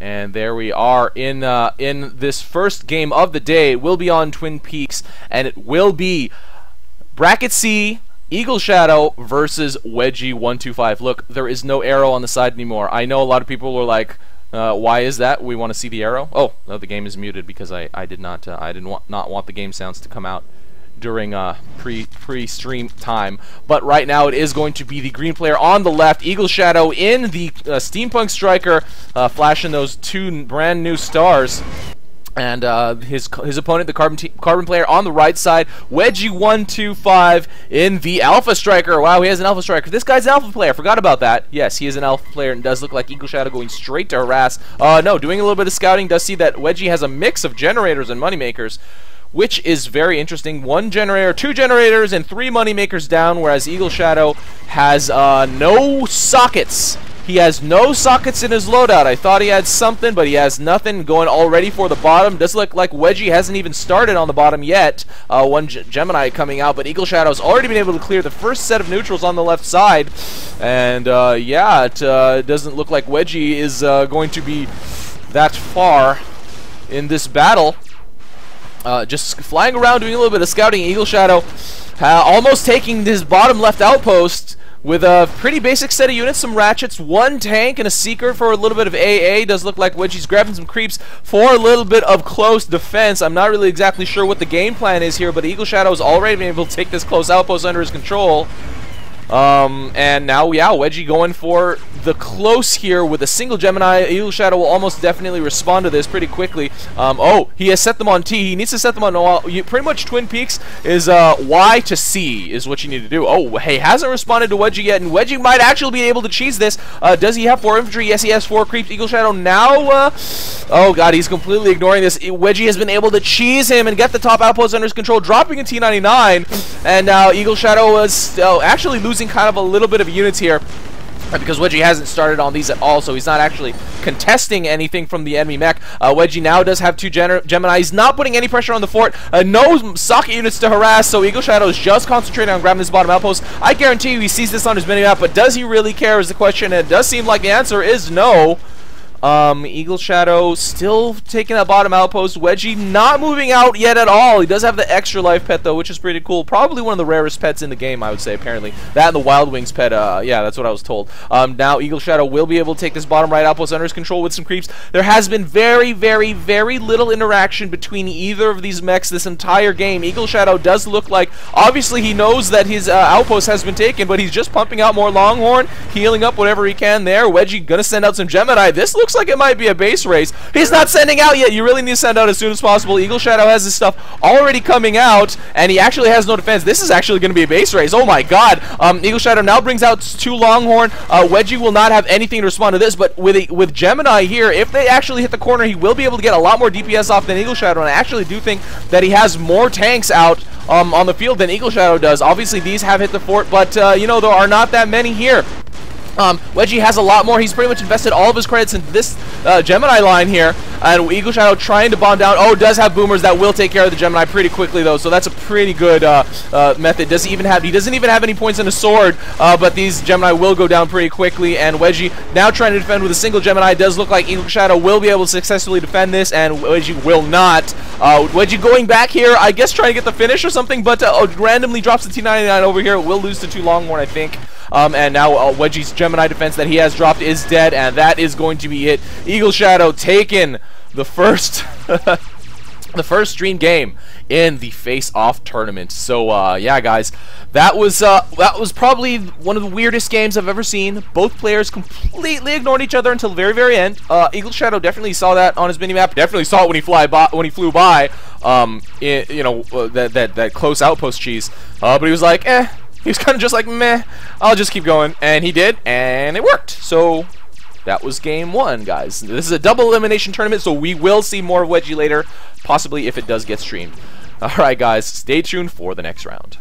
And there we are in this first game of the day. It will be on Twin Peaks, and it will be Bracket C, EagleShadow versus wegie125. Look, there is no arrow on the side anymore. I know a lot of people were like, why is that? We want to see the arrow. Oh, no, the game is muted because I didn't want the game sounds to come out during pre-stream time. But right now it is going to be the green player on the left, EagleShadow in the Steampunk Striker, flashing those two brand new stars. And his opponent, the carbon player on the right side, wegie125 in the Alpha Striker. Wow, he has an Alpha Striker. This guy's an Alpha player. Forgot about that. Yes, he is an Alpha player and does look like EagleShadow going straight to harass. No, doing a little bit of scouting. Does see that Wegie has a mix of generators and moneymakers, which is very interesting. 1 generator, 2 generators, and 3 moneymakers down, whereas EagleShadow has no sockets. He has no sockets in his loadout. I thought he had something, but he has nothing. Going already for the bottom. Does look like Wegie hasn't even started on the bottom yet. 1 Gemini coming out, but EagleShadow's already been able to clear the first set of neutrals on the left side. And yeah, it doesn't look like Wegie is going to be that far in this battle. Just flying around, doing a little bit of scouting. EagleShadow almost taking his bottom left outpost with a pretty basic set of units, some ratchets, 1 tank, and a seeker for a little bit of AA. Does look like Wegie's grabbing some creeps for a little bit of close defense. I'm not really exactly sure what the game plan is here, but EagleShadow has already been able to take this close outpost under his control. And now, yeah, Wegie going for the close here with a single Gemini. EagleShadow will almost definitely respond to this pretty quickly. Oh, he has set them on T. He needs to set them on pretty much Twin Peaks is Y to C is what you need to do. Oh, hey, hasn't responded to Wegie yet, and Wegie might actually be able to cheese this. Does he have 4 infantry? Yes, he has 4 creeps. EagleShadow now, oh god, he's completely ignoring this. Wegie has been able to cheese him and get the top outpost under his control, dropping a T99, and now EagleShadow is actually losing kind of a little bit of units here, because Wegie hasn't started on these at all, so he's not actually contesting anything from the enemy mech. Wegie now does have 2 Gemini. He's not putting any pressure on the fort. No socket units to harass, so EagleShadow is just concentrating on grabbing this bottom outpost. I guarantee you he sees this on his mini-map, but does he really care is the question, and it does seem like the answer is no. EagleShadow still taking that bottom outpost. Wegie not moving out yet at all. He does have the extra life pet though, which is pretty cool. Probably one of the rarest pets in the game, I would say, apparently. That and the Wild Wings pet, yeah, that's what I was told. Now EagleShadow will be able to take this bottom right outpost under his control with some creeps. There has been very, very, very little interaction between either of these mechs this entire game. EagleShadow does look like, obviously he knows that his outpost has been taken, but he's just pumping out more Longhorn, healing up whatever he can there. Wegie gonna send out some Gemini. This looks like it might be a base race. He's not sending out yet. You really need to send out as soon as possible. EagleShadow has his stuff already coming out, and he actually has no defense. This is actually going to be a base race. Oh my god. EagleShadow now brings out 2 Longhorn. Wegie will not have anything to respond to this, but with Gemini here, if they actually hit the corner, he will be able to get a lot more DPS off than EagleShadow, and I actually do think that he has more tanks out on the field than EagleShadow does. Obviously, these have hit the fort, but, you know, there are not that many here. Wegie has a lot more. He's pretty much invested all of his credits into this Gemini line here, and EagleShadow trying to bomb down. Oh, does have boomers that will take care of the Gemini pretty quickly though, so that's a pretty good method. He doesn't even have any points in a sword, but these Gemini will go down pretty quickly, and Wegie now trying to defend with a single Gemini. Does look like EagleShadow will be able to successfully defend this, and Wegie will not. Wegie going back here, I guess trying to get the finish or something, but randomly drops the T99 over here. It will lose to 2 Longhorn, I think. And now Wegie's Gemini defense that he has dropped is dead, and that is going to be it. EagleShadow taking the first the first stream game in the Face-Off tournament. So yeah, guys, that was probably one of the weirdest games I've ever seen. Both players completely ignored each other until the very, very end. EagleShadow definitely saw that on his minimap. Definitely saw it when he flew by. You know, that close outpost cheese. But he was like, eh. He was kind of just like, meh, I'll just keep going. And he did, and it worked. So that was game 1, guys. This is a double elimination tournament, so we will see more of Wegie later, possibly if it does get streamed. Alright, guys, stay tuned for the next round.